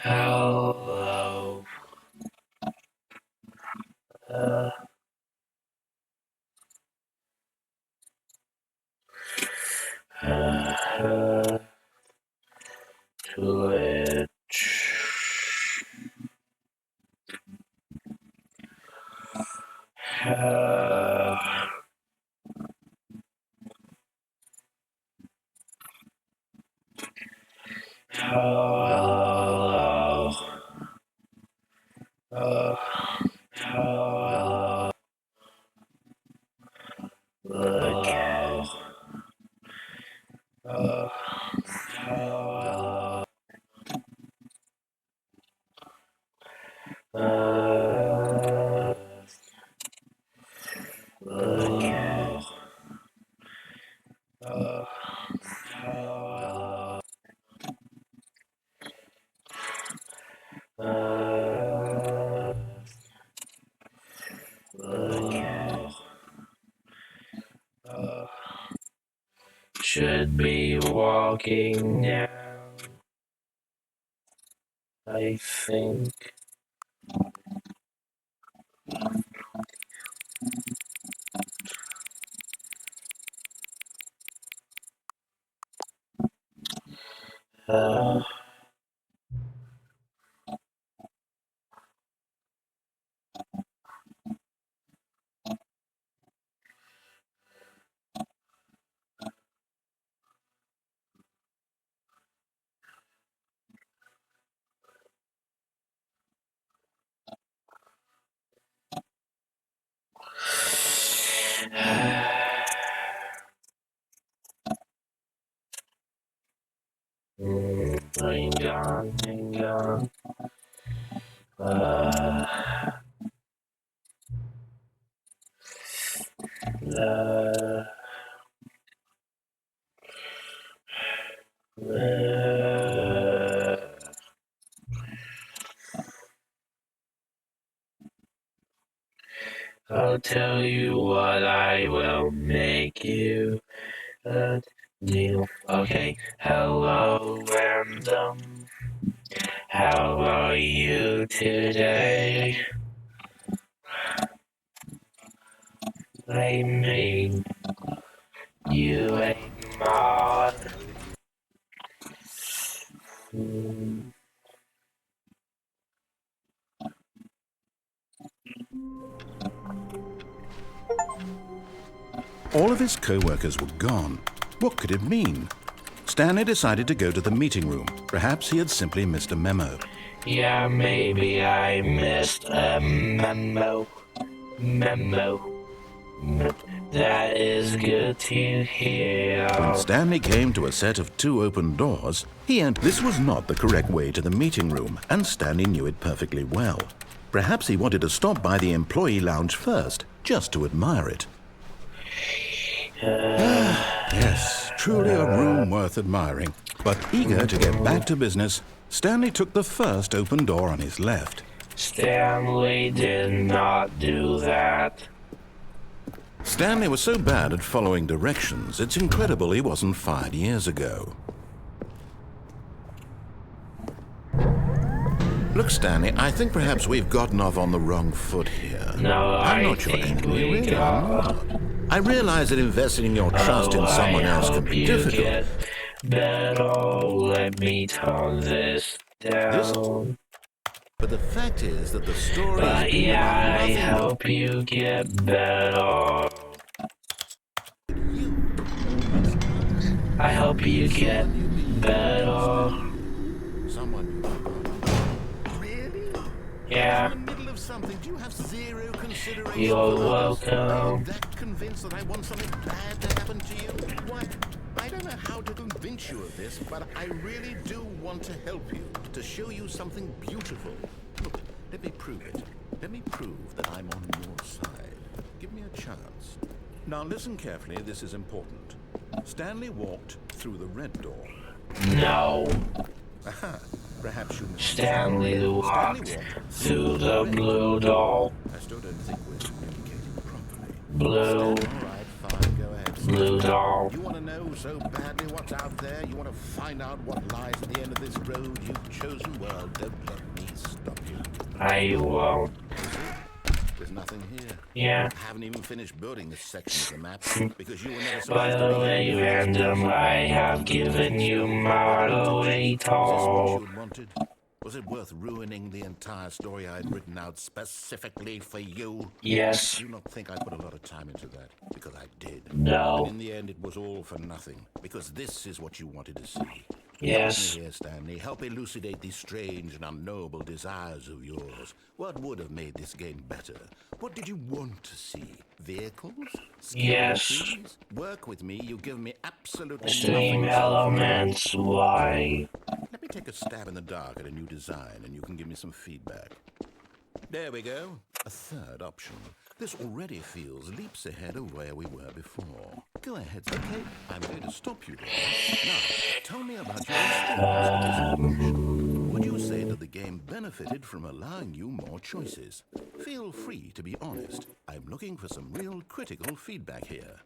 Hello. Uh, uh, Twitch. Uh, hello. Hello. Look. Hello. Look. Hello. Look. Should be walking now, I think. Uh, hang on, hang on. Uh, uh, I'll tell you what I will make you a deal. Okay, hello, random. How are you today? I made you a mod. All of his co-workers were gone. What could it mean? Stanley decided to go to the meeting room. Perhaps he had simply missed a memo. Yeah, maybe I missed a memo. That is good to hear. When Stanley came to a set of 2 open doors, he entered. This was not the correct way to the meeting room, and Stanley knew it perfectly well. Perhaps he wanted to stop by the employee lounge first, just to admire it. Yes, truly a room worth admiring. But eager to get back to business, Stanley took the first open door on his left. Stanley did not do that. Stanley was so bad at following directions, it's incredible he wasn't fired years ago. Look, Stanley, I think perhaps we've gotten off on the wrong foot here. No, I'm I not your think enemy, we really. got. I realize that investing your trust in someone else can be difficult. Get better. Let me tone this down. But the fact is that the story But is yeah, I hope you get better. I hope you get better. Someone really? Yeah. In the middle of something, do you have zero consideration? You're for others? welcome. I'm that convinced that I want something bad to happen to you. Why? I don't know how to convince you of this, but I really do want to help you, to show you something beautiful. Look, let me prove it. Let me prove that I'm on your side. Give me a chance. Now listen carefully, this is important. Stanley walked through the red door. No. Aha, perhaps you missed Stanley walked through the blue door. I still don't think we're communicating properly. Blue. All right, fine, go ahead. blue doll. You want to know so badly what's out there? You want to find out what lies at the end of this road you've chosen? Well, don't let me stop you. I won't. There's nothing here. Yeah. I haven't even finished building this section of the map because you were never By supposed the to be way, here. random, I have given you Model 8 Is this what all. you had wanted? Was it worth ruining the entire story I had written out specifically for you? Yes. Do not think I put a lot of time into that, because I did. No. But in the end, it was all for nothing, because this is what you wanted to see. Yes. Help me here, Stanley. Help elucidate these strange and unknowable desires of yours. What would have made this game better? What did you want to see? Vehicles? Yes. Trees? Work with me. You've given me absolutely Stream nothing so far. elements, why? Let me take a stab in the dark at a new design, and you can give me some feedback. There we go. A third option. This already feels leaps ahead of where we were before. Go ahead, okay? I'm going to stop you there. Now, tell me about your experience with this evolution. Would you say that the game benefited from allowing you more choices? Feel free to be honest. I'm looking for some real critical feedback here.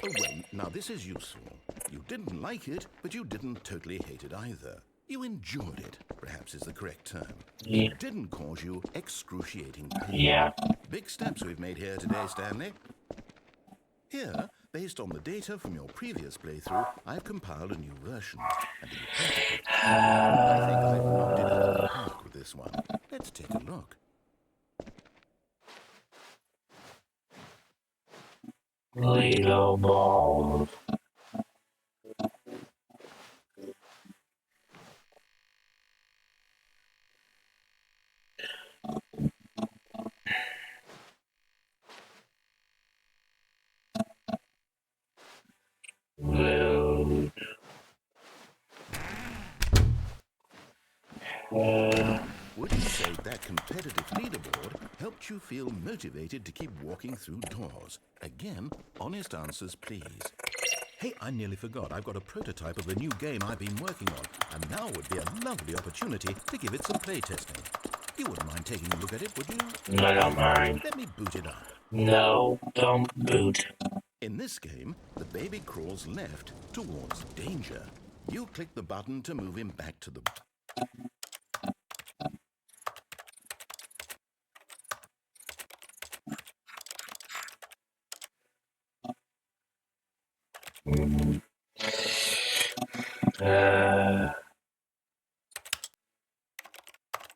Oh, well, now this is useful. You didn't like it, but you didn't totally hate it either. You enjoyed it, perhaps is the correct term. Yeah. It didn't cause you excruciating pain. Yeah. Big steps we've made here today, Stanley. Here, based on the data from your previous playthrough, I've compiled a new version. And to be perfectly I think I've knocked it out of the park with this one. Let's take a look. Little ball. Road. Would you say that competitive leaderboard helped you feel motivated to keep walking through doors? Again, honest answers, please. Hey, I nearly forgot. I've got a prototype of a new game I've been working on, and now would be a lovely opportunity to give it some playtesting. You wouldn't mind taking a look at it, would you? I don't mind. Let me boot it up. No, don't boot. In this game, the baby crawls left towards danger. You click the button to move him back to the...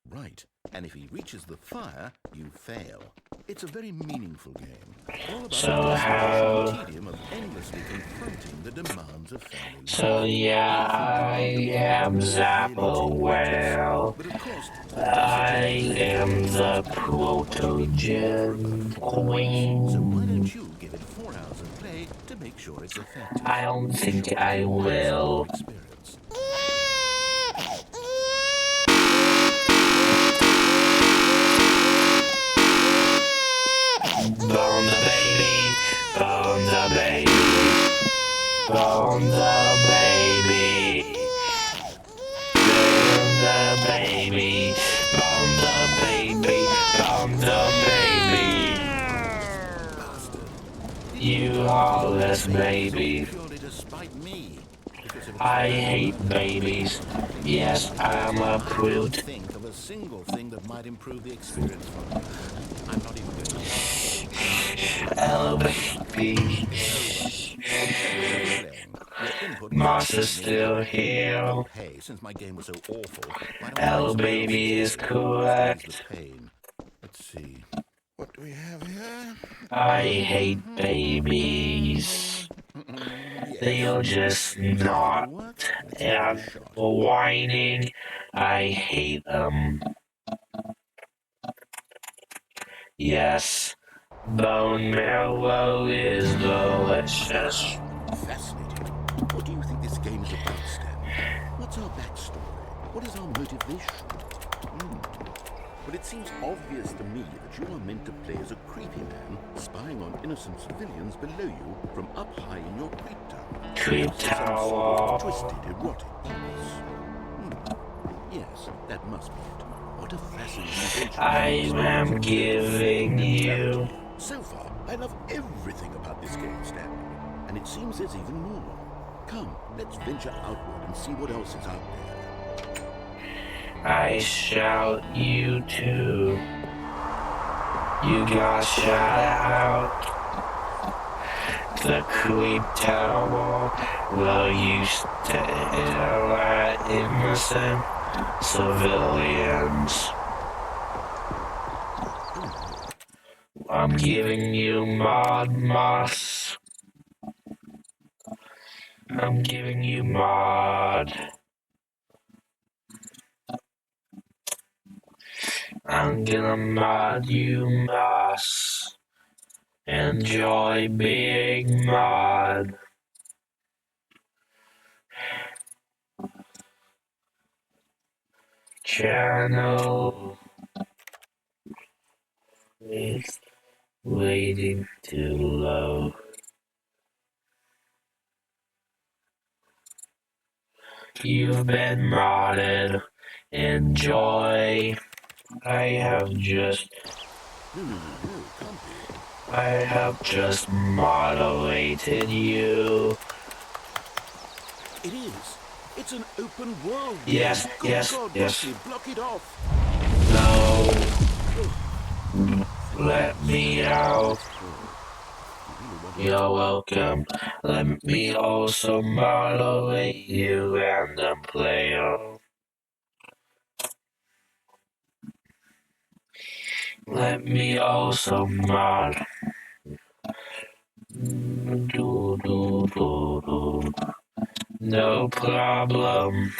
Right, and if he reaches the fire, you fail. It's a very meaningful game. All about So the how- desperation and tedium of endlessly confronting the demands of family life. So yeah, I am Zappa. Well, But of course, I am the protogen so queen. why don't you give it 4 hours of play to make sure it's effective? I don't think I will. Experience. Bone the baby, bone the baby, bone the baby, bone the baby, bone the baby, bone the baby. You heartless baby. Purely to spite me. Because if I hate babies. Yes, I'm a prude. think of a single thing that might improve the experience for me. I'm not even going to Hello, baby. Moss is still here. Hey, since my game was so awful, why don't Hello, I baby is ease correct. the pain? Let's see. What do we have here? I hate babies. They're just not and whining. I hate them. Yes, bone marrow is delicious. Fascinating. What do you think this game is about, Stanley? What's our backstory? What is our motivation? But it seems obvious to me that you are meant to play as a creepy man spying on innocent civilians below you from up high in your creep tower. Creep Some sort tower. of twisted, erotic purpose. Yes, that must be it. What a fascinating adventure. I am giving you. So far, I love everything about this game, Stanley. And it seems there's even more. Come, let's venture outward and see what else is out there. I shout you too. You got shot out. The creep tower. Will you stare at innocent civilians? I'm giving you mod moss. I'm giving you mod. I'm gonna mod you moss. Enjoy being mod. Channel is waiting to load. You've been modded. Enjoy. I have just moderated you. It is. It's an open world. Yes, Good yes, God, yes. block it off. No. Let me out. You're welcome. Let me also moderate you, random player. Let me also mod. No problem.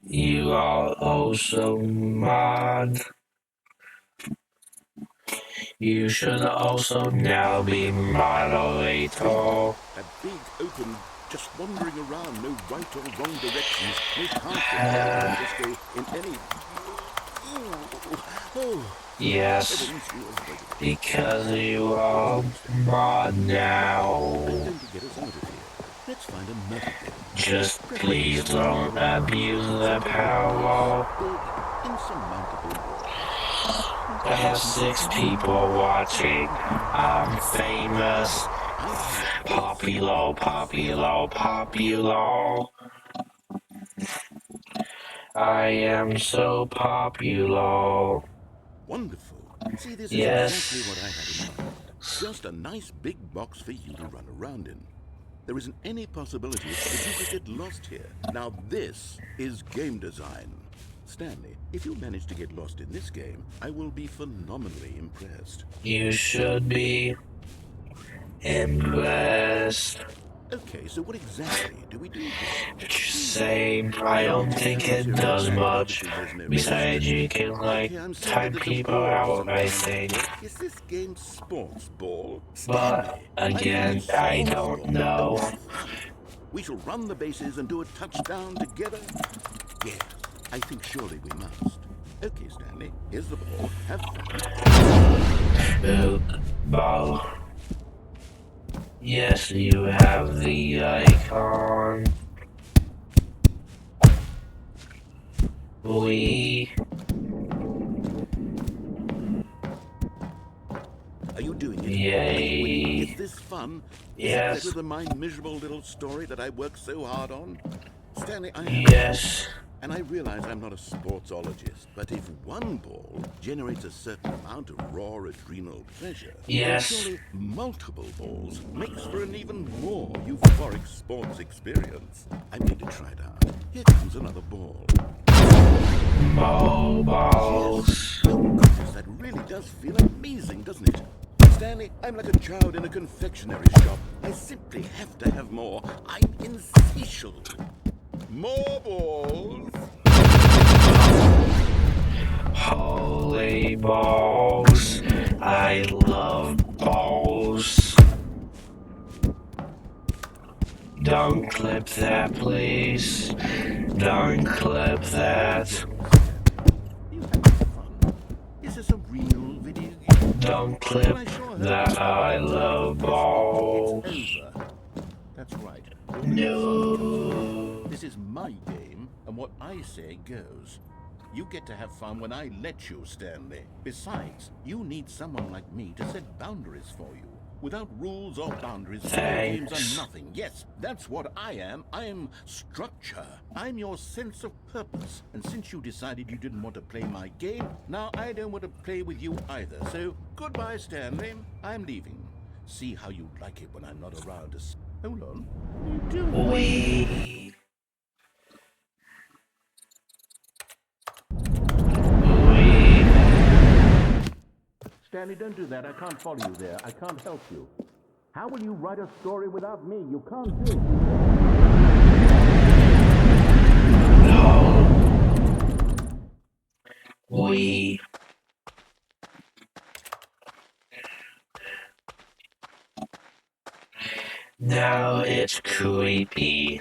You are also mod. You should also now be moderator. That big, open, just wandering around, no right or wrong directions, no path just go in any... Yes, because you are mod now. I'm going to get us out of here. Let's find another game. Just please don't abuse the power. Insurmountable. I have 6 people watching. I'm famous. Popular. I am so popular. Wonderful. See, this Yes. is exactly what I had in mind. Just a nice big box for you to run around in. There isn't any possibility that you could get lost here. Now this is game design. Stanley, if you manage to get lost in this game, I will be phenomenally impressed. You should be impressed. Okay, so what exactly do we do here? Same. I don't think it does much. Besides, you can time people out, I think. Is this game sports ball? But again, I don't know. We shall run the bases and do a touchdown together. Yes, I think surely we must. Okay, Stanley, here's the ball. Have fun. Ball. Yes, you have the icon. Are you doing it? Yay. Is this fun? Yes. Is it better than my miserable little story that I worked so hard on? Stanley, Yes. And I realize I'm not a sportsologist, but if one ball generates a certain amount of raw adrenal pleasure, yes, surely multiple balls makes for an even more euphoric sports experience. I'm going to try it out. Here comes another ball. Balls. Oh goodness, that really does feel amazing, doesn't it? Stanley, I'm like a child in a confectionery shop. I simply have to have more. I'm insatiable. More balls. Holy balls. I love balls. Don't clip that, please. Don't clip that. You having fun? Is this a real video game? Don't clip that. I love balls. It's over. That's right. No. This is my game, and what I say goes. You get to have fun when I let you, Stanley. Besides, you need someone like me to set boundaries for you. Without rules or boundaries, video games are nothing. Yes, that's what I am. I am structure. I'm your sense of purpose. And since you decided you didn't want to play my game, now I don't want to play with you either. So, goodbye, Stanley. I'm leaving. See how you like it when I'm not around to... Hold on. What are you doing? We. Stanley, don't do that. I can't follow you there. I can't help you. How will you write a story without me? You can't do it. No. We. Now it's creepy.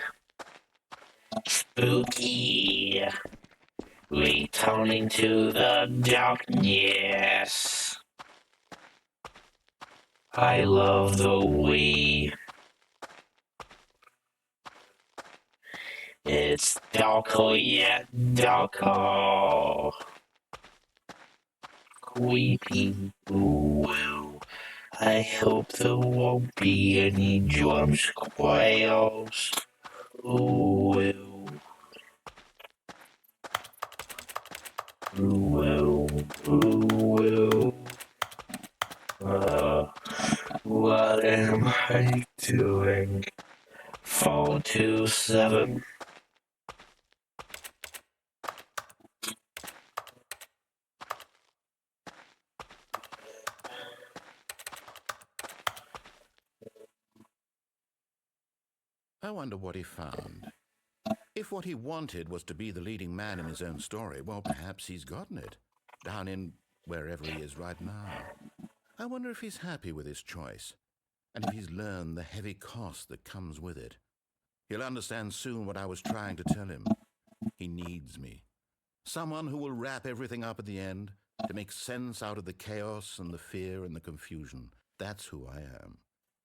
Spooky. Returning to the darkness. I love the Wii. It's darker yet darker. Creepy. Ooh. I hope there won't be any drum squares. Ooh. Ooh. Ooh. What am I doing? 427. I wonder what he found. If what he wanted was to be the leading man in his own story, well, perhaps he's gotten it. Down in wherever he is right now. I wonder if he's happy with his choice. And if he's learned the heavy cost that comes with it. He'll understand soon what I was trying to tell him. He needs me. Someone who will wrap everything up at the end, to make sense out of the chaos and the fear and the confusion. That's who I am.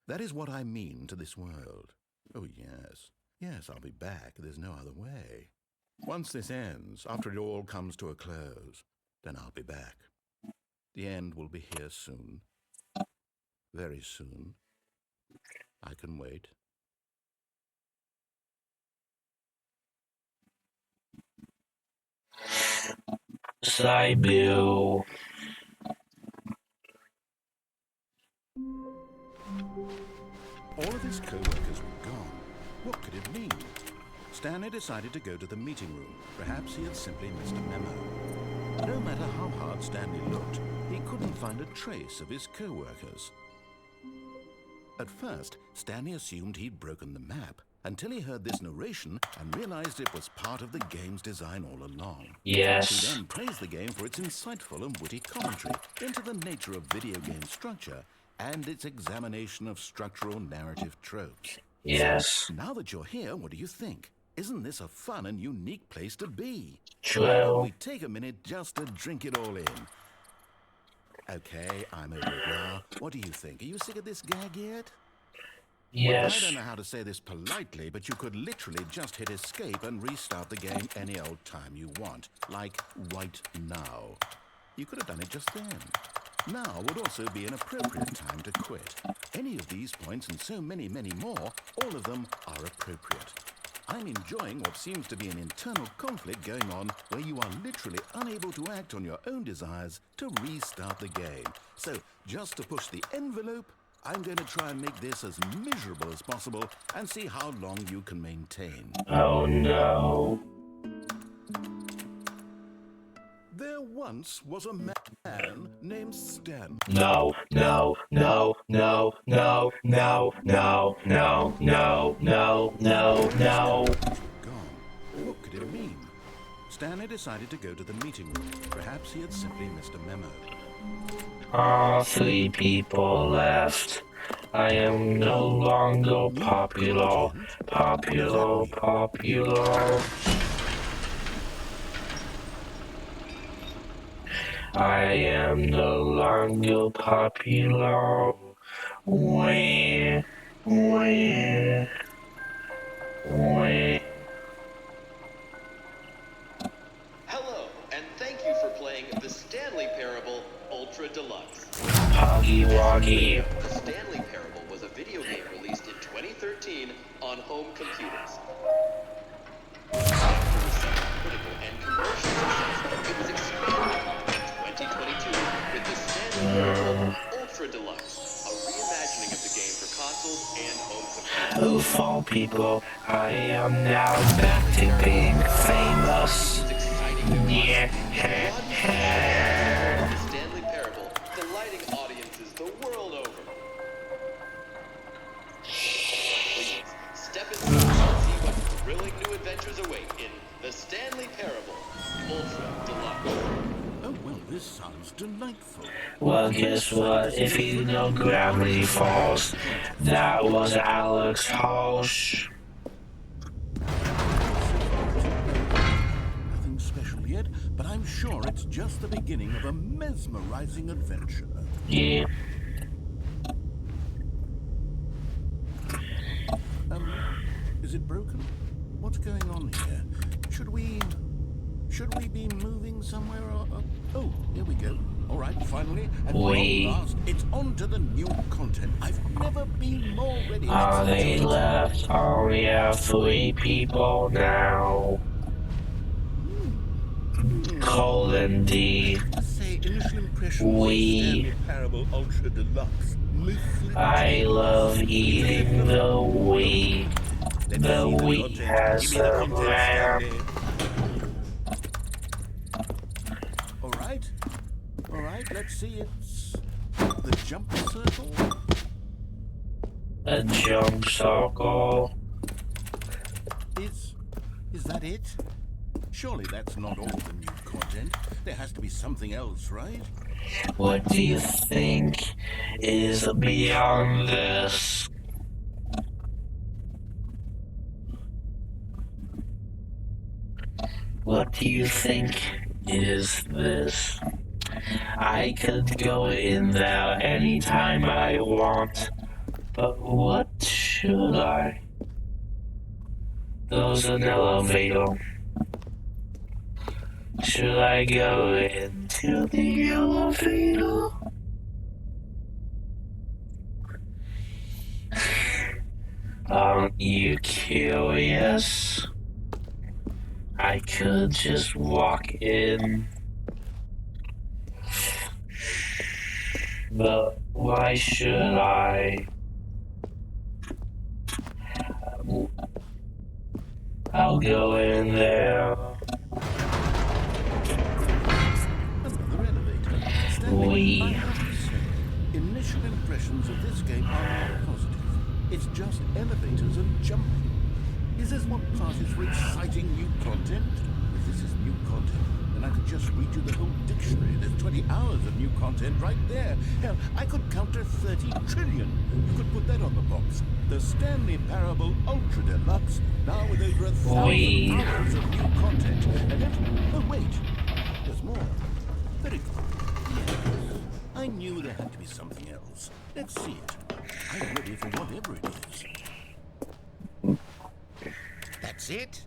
That is what I mean to this world. Oh, yes. Yes, I'll be back. There's no other way. Once this ends, after it all comes to a close, then I'll be back. The end will be here soon. Very soon. I can wait. Cybill. All of his co-workers were gone. What could it mean? Stanley decided to go to the meeting room. Perhaps he had simply missed a memo. No matter how hard Stanley looked, he couldn't find a trace of his co-workers. At first, Stanley assumed he'd broken the map, until he heard this narration and realized it was part of the game's design all along. Yes. He then praised the game for its insightful and witty commentary into the nature of video game structure and its examination of structural narrative tropes. Yes. So, now that you're here, what do you think? Isn't this a fun and unique place to be? True. We take a minute just to drink it all in. Okay, I'm over it now. What do you think? Are you sick of this gag yet? Well, I Yes. don't know how to say this politely, but you could literally just hit escape and restart the game any old time you want. Like right now. You could have done it just then. Now would also be an appropriate time to quit. Any of these points and so many, many more, all of them are appropriate. I'm enjoying what seems to be an internal conflict going on where you are literally unable to act on your own desires to restart the game. So, just to push the envelope, I'm going to try and make this as miserable as possible and see how long you can maintain. Oh no. There once was a man named Stanley. No, no, no, no, no, no, no, no, no, no, no, no. Gone. What could it mean? Stanley decided to go to the meeting room. Perhaps he had simply missed a memo. Three people left. I am no longer popular. Popular, popular. I am no longer popular. Wah, wah, wah. Hello, and Ultra Deluxe. Huggy Wuggy. The Stanley Parable was a video game released in 2013 on home computers. After receiving critical and commercial success, it was expanded in 2022 with the Stanley Parable Ultra Deluxe, a reimagining of the game for consoles and home computers. Oh, fall people, I am now back to being famous. Its exciting new Yeah. the Stanley Parable, delighting audiences the world over. Please, step inside and see what thrilling new adventures await in The Stanley Parable Ultra Deluxe. Oh, well, this sounds delightful. Well, guess what? If you know Gravity Falls, that was Alex Hosh. Nothing special yet, but I'm sure it's just the beginning of a mesmerizing adventure. Yeah. Is it broken? What's going on here? Should we be moving somewhere or... Oh, here we go. All right, finally, at long last, it's on to the new content. I've never been more ready. Oh, they left. Only have 3 people now. Colon D. Say initial impressions We. Stanley Parable Ultra Deluxe. I love eating the wheat. The wheat has a lamb. All right, let's see. It's the jump circle. A jump circle. Is that it? Surely that's not all the new content. There has to be something else, right? What do you think is beyond this? What do you think is this? I could go in there anytime I want, but what should I? There's an elevator. Should I go into the elevator? Aren't you curious? I could just walk in. But why should I? I'll go in there. Another elevator. Stanley, I have to say, initial impressions of this game are not positive. It's just elevators and jumping. Is this what passes for exciting new content? If this is new content, then I could just read you the whole dictionary. There's 20 hours of new content right there. Hell, I could count to 30 trillion. You could put that on the box. The Stanley Parable Ultra Deluxe, now with over 1,000 hours of new content. And it... Oh, wait. There's more. Very good. Yes. I knew there had to be something else. Let's see it. I'm ready for whatever it is. That's it?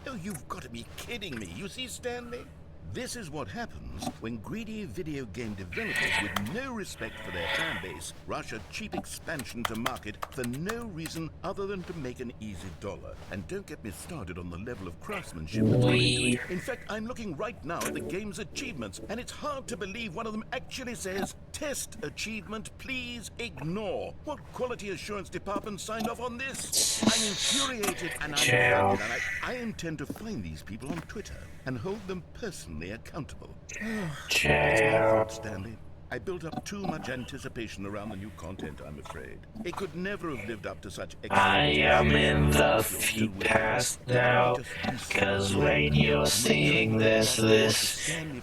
Oh, you've got to be kidding me. You see, Stanley? This is what happens when greedy video game developers with no respect for their fan base rush a cheap expansion to market for no reason other than to make an easy dollar. And don't get me started on the level of craftsmanship that's gone into it. In fact, I'm looking right now at the game's achievements, and it's hard to believe one of them actually says, "Test achievement, please ignore." What quality assurance department signed off on this? I'm infuriated and I'm offended, and I intend to find these people on Twitter and hold them personally accountable. It's my fault, Stanley. I built up too much anticipation around the new content, I'm afraid. It could never have lived up to such I am in the past now, cause when you're seeing this,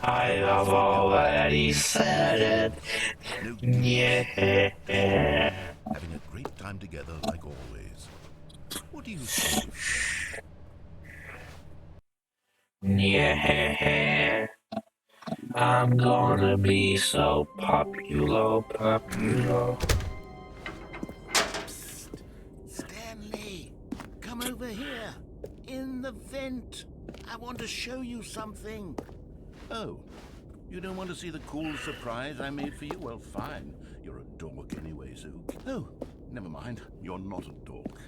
I have already said it. Yeah. Having a great time together, like always. What do you say? Yeah. I'm gonna be so popular. Psst. Stanley, come over here. In the vent. I want to show you something. Oh, You don't want to see the cool surprise I made for you? Well, fine. You're a dork anyway, so... Oh, never mind. You're not a dork.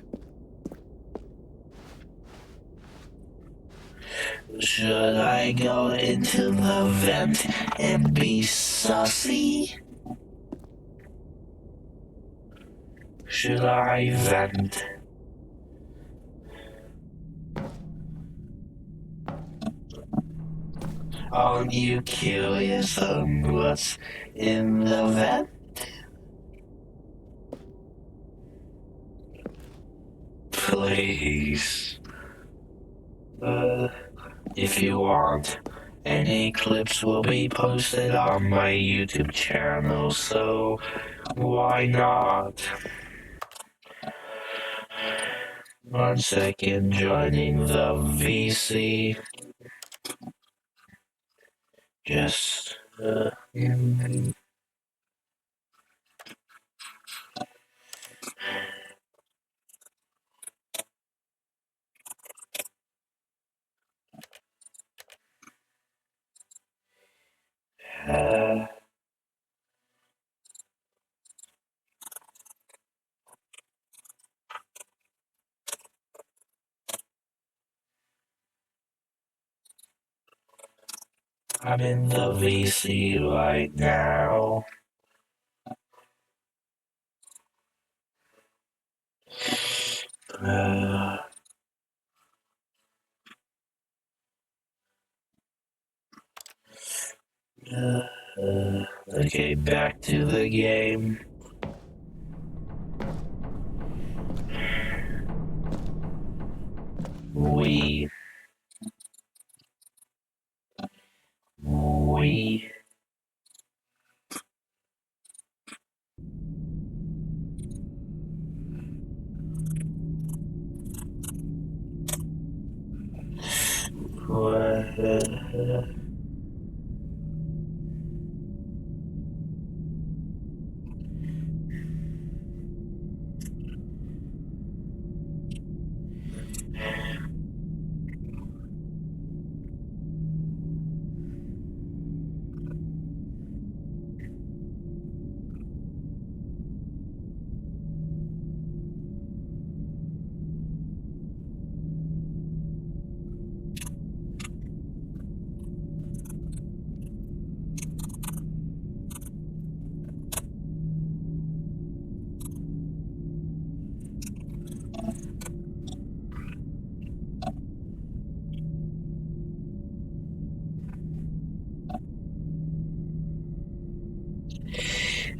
Should I go into the vent and be sussy? Should I vent? Are you curious on what's in the vent? Please. If you want, any clips will be posted on my YouTube channel, so why not? 1 second, joining the VC. Just, uh, I'm in the VC right now. Uh, okay, back to the game. We.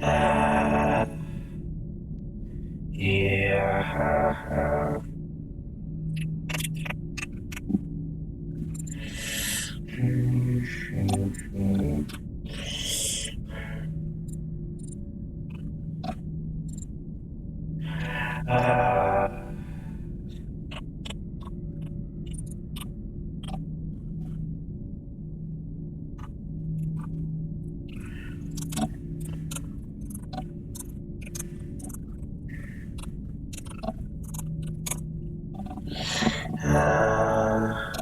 Uh, yeah. Uh, uh,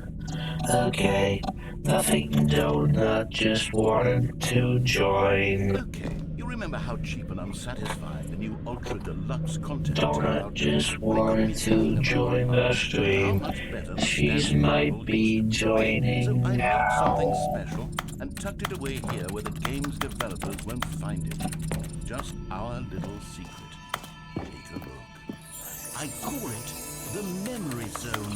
okay. Nothing donut, just wanted to join. Okay, you remember how cheap and unsatisfying the new Ultra Deluxe content turned Donut out? just Well, it got me wanted to thinking about join the how stream. much better the She's Stanley might Parable be used to be. So joining I made something now. special and tucked it away here where the game's developers won't find it. Just our little secret. Take a look. I call it the Memory Zone.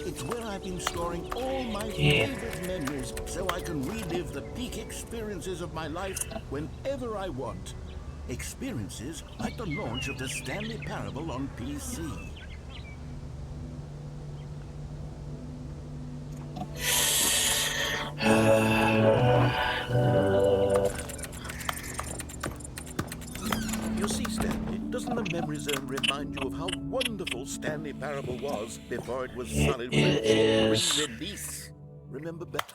It's where I've been storing all my Yeah. favorite memories so I can relive the peak experiences of my life whenever I want. Experiences like the launch of the Stanley Parable on PC. You see, Stanley, doesn't the Memory Zone remind you of how wonderful Stanley Parable was before it was solid It waste is. re-release? Remember back?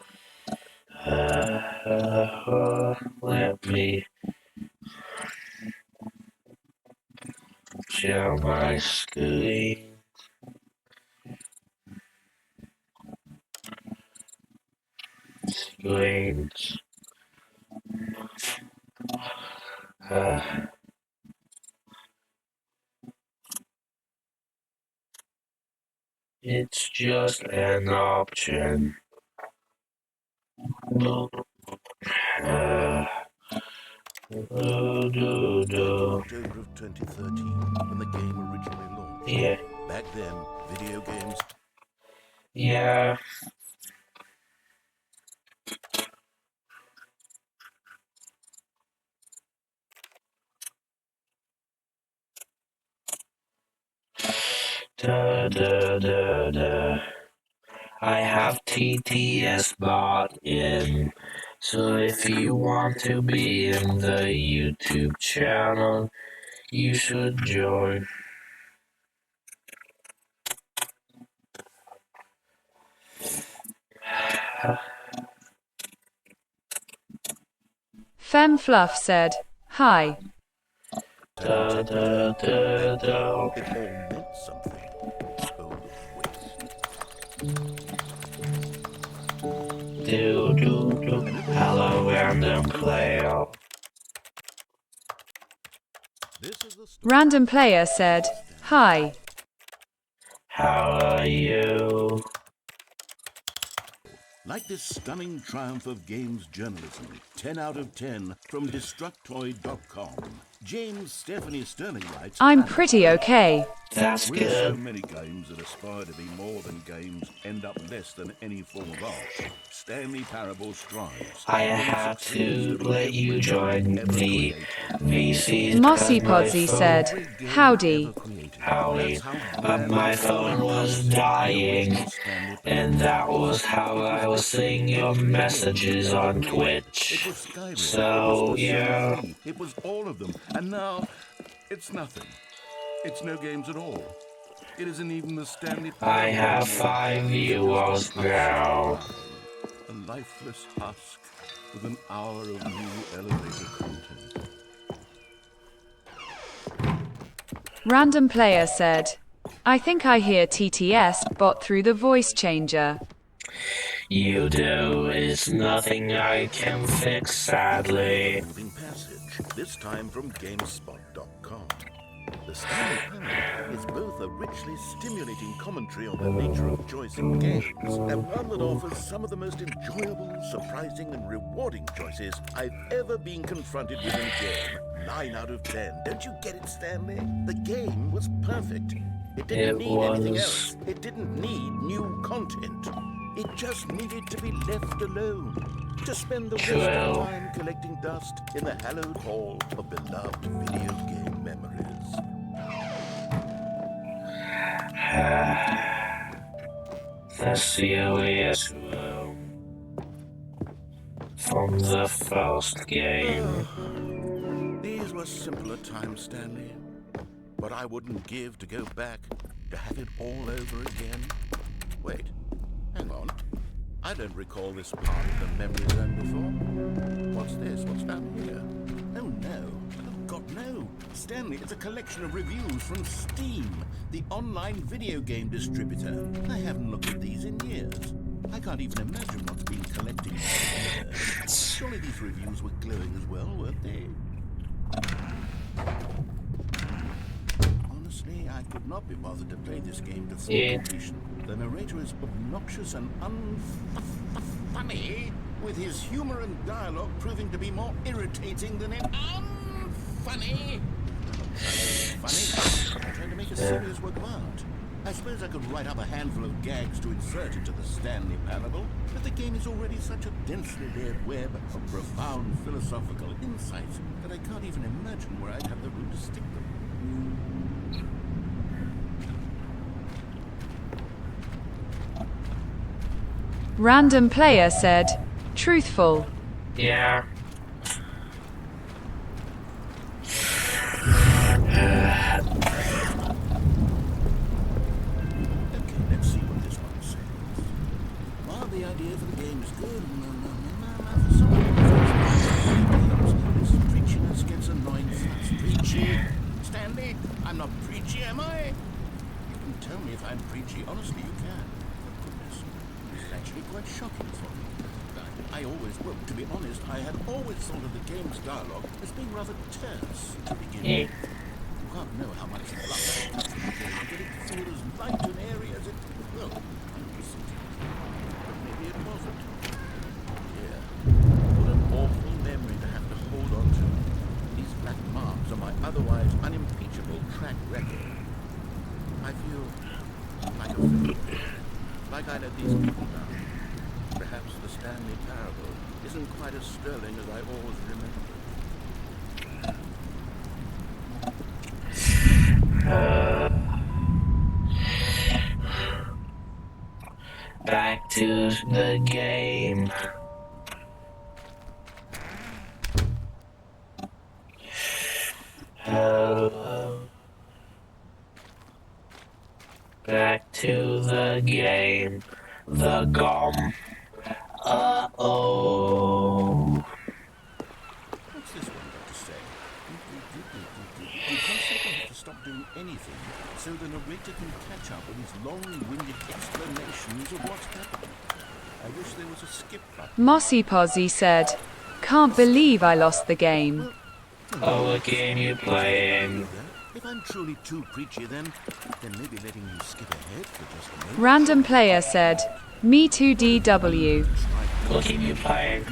Let me share my screen. Screens. It's just an option. Uh, October of 2013, when the game originally launched. yeah, Back then, video games. yeah. I have TTS bought in. So if you want to be in the YouTube channel, you should join. Femfluff said, "Hi." It all meant something. Oh, wait. Hello, random player. This is the story. Random player said, "Hi." How are you? Like this stunning triumph of games journalism, 10 out of 10 from Destructoid.com. James Stephanie Sterling writes, I'm pretty okay. That's Will so good. many games that aspire to be more than games end up less than any form of art? Stanley Parable strives. I have to let you join the VCs. Mossy Podsy said, "Howdy." Howdy. My phone was dying, and that was how I was seeing your messages on Twitch. So, yeah. It was all of them, and now it's nothing. It's no games at all. It isn't even the Stanley Parable. I have 5 viewers now. A lifeless husk with an hour of new elevator content. Random player said, "I think I hear TTS bot through the voice changer." You do. It's nothing I can fix, sadly. Moving passage, this time from GameSpot.com. The Stanley Parable is both a richly stimulating commentary on the nature of choice in games, and one that offers some of the most enjoyable, surprising, and rewarding choices I've ever been confronted with in a game. 9 out of 10. Don't you get it, Stanley? The game was perfect. It didn't need anything else. It didn't need new content. It just needed to be left alone. To spend the rest of time collecting dust in the hallowed hall of beloved video game memories. The serious from the first game. These were simpler times, Stanley. But I wouldn't give to go back to have it all over again. Wait, hang on. I don't recall this part of the memory zone before. What's this? What's down here? Oh no. Oh God, no. Stanley, it's a collection of reviews from Steam, the online video game distributor. I haven't looked at these in years. I can't even imagine what's been collecting for years. Surely these reviews were glowing as well, weren't they? Honestly, I could not be bothered to play this game to full completion. The narrator is obnoxious and unfunny, with his humor and dialogue proving to be more irritating than unfunny. Funny? I'm trying to make a serious work of art. I suppose I could write up a handful of gags to insert into the Stanley Parable, but the game is already such a densely layered web of profound philosophical insights that I can't even imagine where I'd have the room to stick them. Random player said, "Truthful." Yeah. Okay, let's see what this one says. While the idea for the game is good, for some games, this preachiness gets annoying fast. Preachy? Stanley, I'm not preachy, am I? You can tell me if I'm preachy. Honestly, you can. For goodness, this is actually quite shocking for me. I Well, to be honest, I had always thought of the game's dialogue as being rather terse to begin with. You can't know how much fluff I put in the game to get it to feel as light and airy as it, well, used to. But maybe it wasn't. Yeah. What an awful memory to have to hold on to. These black marks are my otherwise unimpeachable track record. I feel like a failure. Like I let these people down. Perhaps the Stanley parable isn't quite as sterling as I always remembered. Back to the game. Back to the game. The gum. Uh-oh. What's this one got to say? You constantly have to stop doing anything so the narrator can catch up with his long-winded explanations of what's happening. I wish there was a skip button. Mossy Posy said, "Can't believe I lost the game." Oh, what game you playing? If I'm truly too preachy, then maybe letting you skip ahead for just a moment. Random Player said, "Me too DW." What game you playing?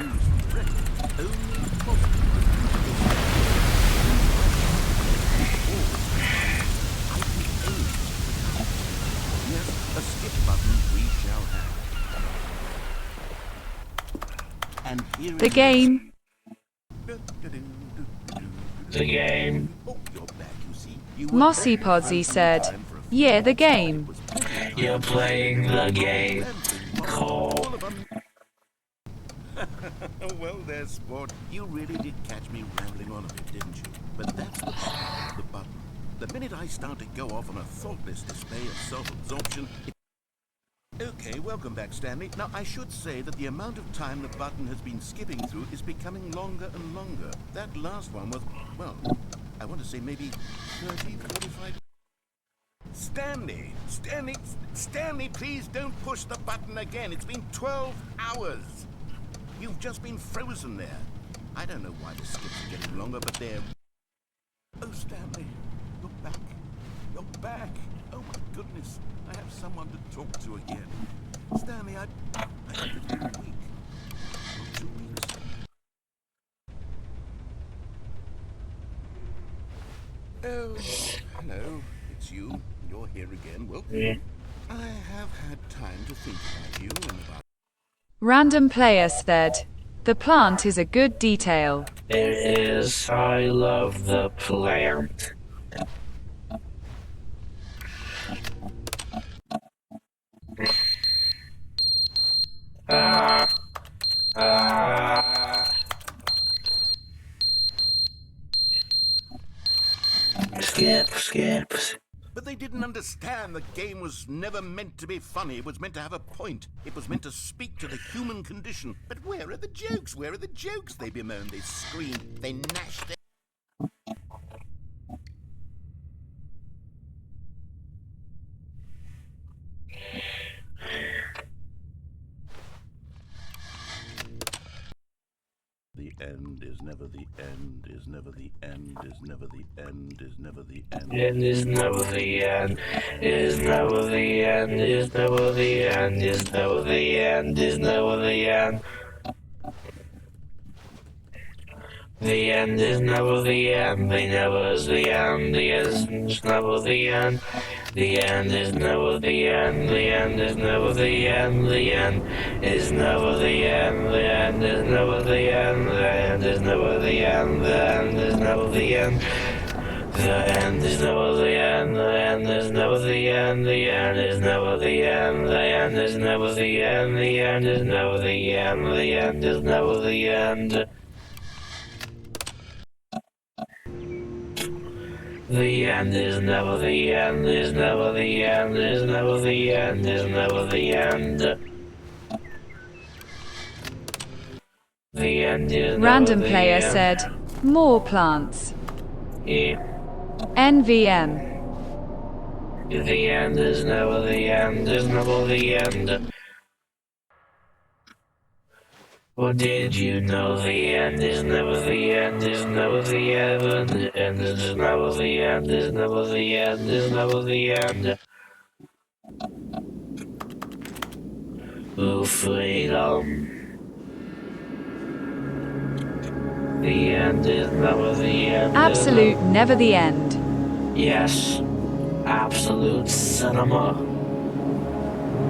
Yes, a skip button we shall have. And here The game. The game. Oh, you're back, you see. Mossy Posy said, "Yeah, the game." You're playing the game. Cool. Well, there's sport. You really did catch me rambling on a bit, didn't you? But that's the power of the button. The minute I start to go off on a thoughtless display of self-absorption... Okay, welcome back, Stanley. Now, I should say that the amount of time the button has been skipping through is becoming longer and longer. That last one was, well, I want to say maybe 30, 45... Stanley, please don't push the button again. It's been 12 hours. You've just been frozen there. I don't know why the skips are getting longer, but they're... Oh, Stanley, you're back. You're back. Oh, my goodness. I have someone to talk to again. Stanley, I think it's been a week. Or 2 weeks. Oh, hello. It's you. You're here again. Well, I have had time to think about you and about... Random Player said, "The plant is a good detail." It is. I love the plant. Skip. But they didn't understand the game was never meant to be funny. It was meant to have a point. It was meant to speak to the human condition. But where are the jokes? Where are the jokes? They bemoaned, they screamed, they gnashed their... The end is never the end, is never the end, is never the end, is never the end. It is never the end. Is never the end. Is never the end. Is never the end. Is never the end. The end is never the end. The never is the end. The end is never the end. The end is never the end. The end is never the end. The end is never the end. The end is never the end. The end is never the end. The end is never the end. The end is never the end. The end is never the end. The end is never the end. The end is never the end. The end is never the end. The end is never the end. The end is never the end, is never the end, is never the end, is never the end. The end is never Random the Player end. said, "More plants." Yeah. NVM. The end is never the end, is never the end. Or did you know the end is never the end, is never the end, the end is never the end, is never the end, is never the end. Ooh, freedom. The end is never the end. Absolute never the end. Yes. Absolute cinema.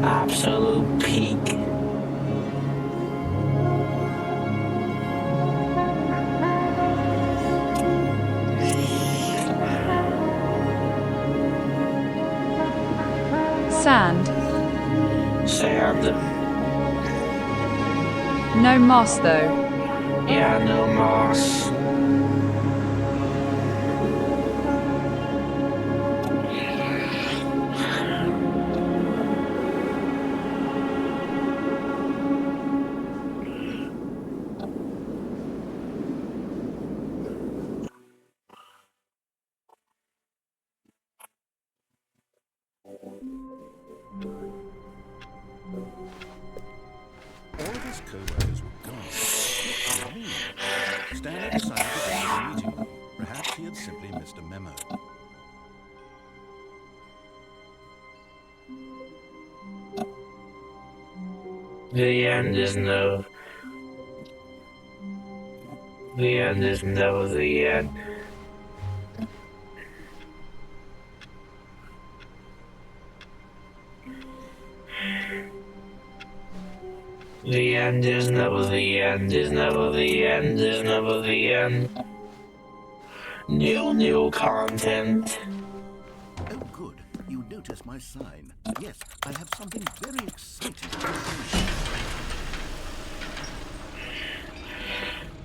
Absolute peak. Sand. Sand. No moss though. Yeah, no moss. All of his co-workers were gone. What did it mean? Stanley decided to go to the meeting room. Perhaps he had simply missed a memo. The end is no. The end is never the end. The end is never the end, is never the end, is never the end. New content. Oh, good. You noticed my sign. Yes, I have something very exciting to show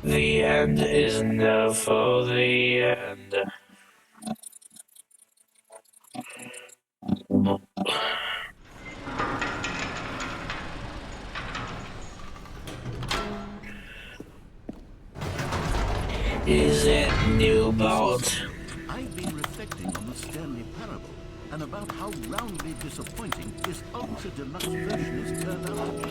you. The end is never the end. Is it new boat? I've been reflecting on the Stanley parable and about how roundly disappointing this ultra deluxe version has turned out.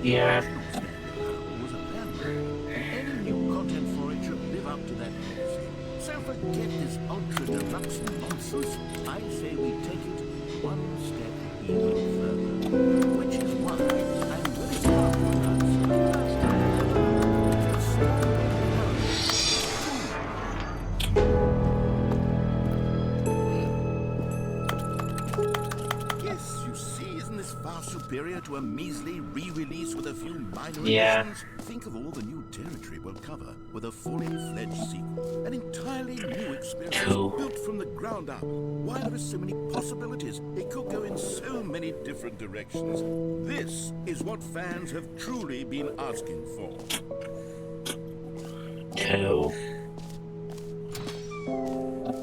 Yeah. The original Stanley parable was a bad one, and any new content for it should live up to that policy. So forget this ultra deluxe nonsense. I say we take it one step even further, which is why I'm very proud to announce the first ever Stanley parable. Yes, you see, isn't this far superior to a measly re-release with a few minor additions? Think of all the new territory we'll cover with a fully fledged sequel. An entirely new experience built from the ground up. Why there are so many possibilities? It could go in so many different directions. This is what fans have truly been asking for. Two.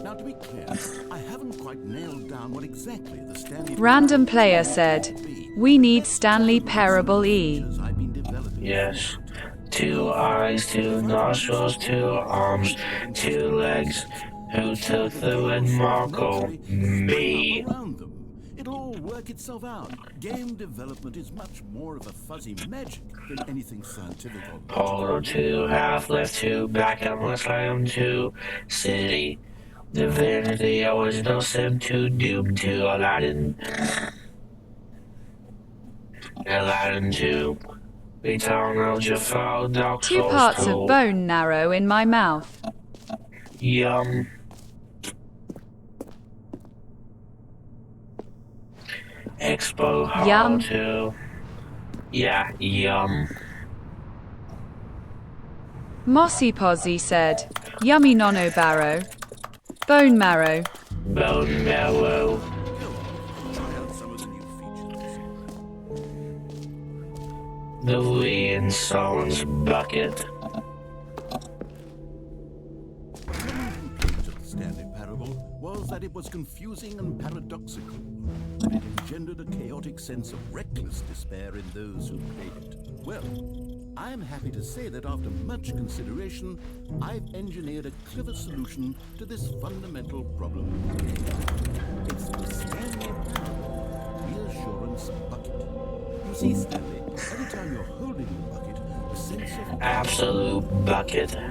Now, to be clear, I haven't quite nailed down what exactly the Stanley Random player said, we need Stanley Parable E. I've been developing. Yes. 2 eyes, 2 nostrils, 2 arms, 2 legs. Who took the red marble? Me. Around them. It'll all work itself out. Game development is much more of a fuzzy magic than anything scientific or Polar 2, half left 2, back unless I am 2. City. Divinity, original Sim 2, Doom 2, Aladdin. Aladdin 2. Eternal Jafar, Dark 2 Souls parts 2. of bone marrow in my mouth. Yum. Expo Hall Yum. 2. Yeah, yum. Mossy Posy said, yummy nono barrow. Bone marrow. Bone marrow. try out some of the new features. The Renaissance bucket. Complaint of the Stanley parable was that it was confusing and paradoxical, that it engendered a chaotic sense of reckless despair in those who played it. Well, I'm happy to say that after much consideration, I've engineered a clever solution to this fundamental problem of the game. It's the Stanley Reassurance Bucket. You see, Stanley, every time you're holding the bucket, the absolute bucket. Fill your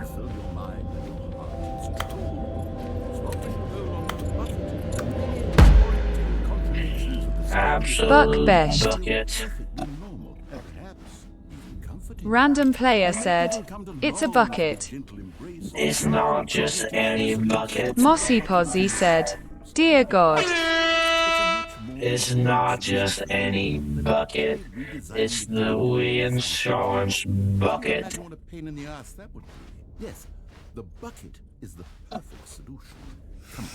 mind and your heart. It's true. Spot the hole on the bucket. The many orienting contradictions of the Absolute Buck-beshed. bucket. perfectly normal, perhaps even comforting. Random player said, "It's a bucket." Gentle embrace. It's not just any bucket. Mossy Posy said, "Dear God." It's not just any bucket. It's the reinsurance bucket. Imagine what a pain in the ass that would be. Yes, the bucket is the perfect solution. Come on,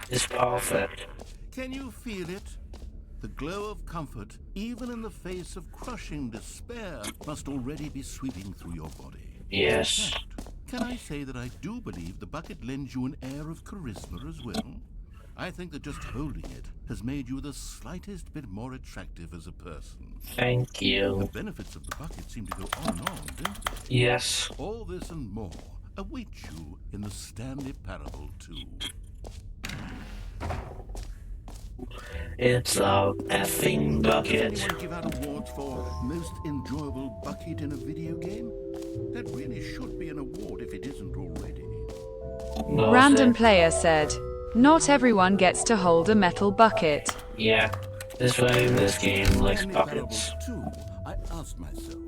It's perfect. can you feel it? The glow of comfort, even in the face of crushing despair, must already be sweeping through your body. Yes. Can I say that I do believe the bucket lends you an air of charisma as well? I think that just holding it has made you the slightest bit more attractive as a person. Thank The you. benefits of the bucket seem to go on and on, don't they? Yes. All this and more await you in the Stanley Parable 2. It's a effing bucket. Does anyone give out awards for most enjoyable bucket in a video game? That really should be an award if it isn't already. No, Random sir. player said, "Not everyone gets to hold a metal bucket." Yeah. This way, this game likes Stanley Parable buckets. 2, I asked myself,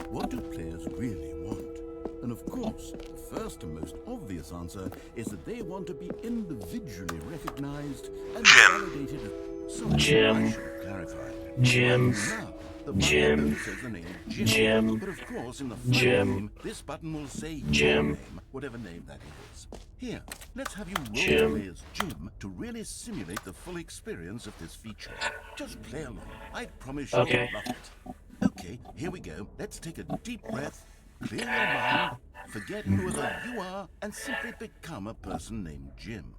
what do players really want? And of course, the first and most obvious answer is that they want to be individually recognized and validated. So Jim. I should clarify. Jim. Now, the button Jim. only says the name Jim. Jim. But of course, in the final Jim. game, this button will say your Jim. name, whatever name that is. Here, let's have you Jim. roleplay as Jim to really simulate the full experience of this feature. Just play along. I promise you'll Okay. love it. Okay, here we go. Let's take a deep breath, clear your mind, forget whoever you are, and simply become a person named Jim.